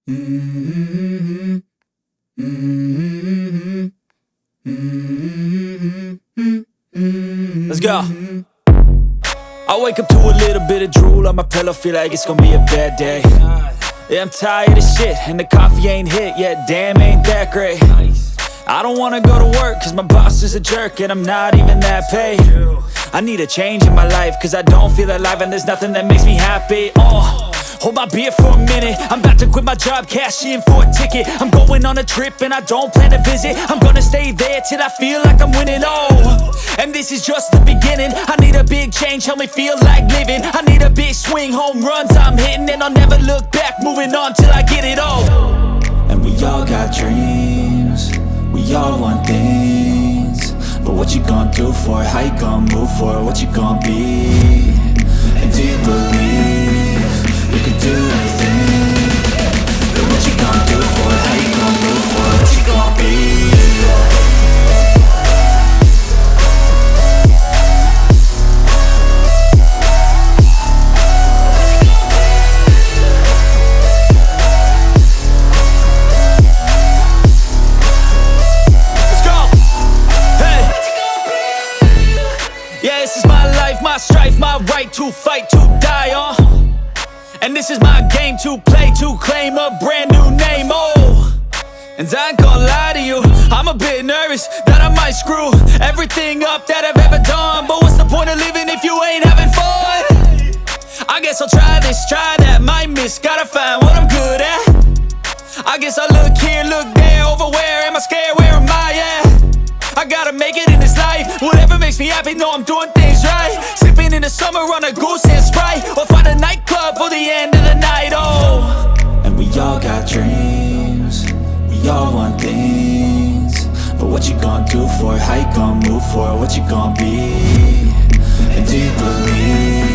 Let's go. I wake up to a little bit of drool on my pillow, feel like it's gonna be a bad day. Yeah, I'm tired of shit, and the coffee ain't hit yet, damn, ain't that great. I don't wanna go to work, cause my boss is a jerk, and I'm not even that paid. I need a change in my life, cause I don't feel alive, and there's nothing that makes me happy. Hold my beer for a minute, I'm about to quit my job, cash in for a ticket. I'm going on a trip and I don't plan to visit. I'm gonna stay there till I feel like I'm winning, and this is just the beginning. I need a big change, help me feel like living. I need a big swing, home runs I'm hitting, and I'll never look back, moving on till I get it all. And we all got dreams, we all want things, but what you gonna do for it? How you gonna move for it? What you gonna be? And do you believe you can do anything? But what you gonna do for it? How you gonna move for it? What you gonna be? Yeah, this is my life, my strife, my right to fight, to die on. And this is my game to play, to claim a brand new name, And I ain't gonna lie to you, I'm a bit nervous that I might screw everything up that I've ever done. But what's the point of living if you ain't having fun? I guess I'll try this, try that, might miss, gotta find what I'm good at. I guess I look here, look there, over where am I scared, where am I at? I gotta make it in this life, whatever makes me happy, know I'm doing things right. Sipping in the summer on a goose and Sprite, or find a nightclub for the end of the night, And we all got dreams, we all want things, but what you gonna do for it? How you gonna move for it? What you gonna be? And do you believe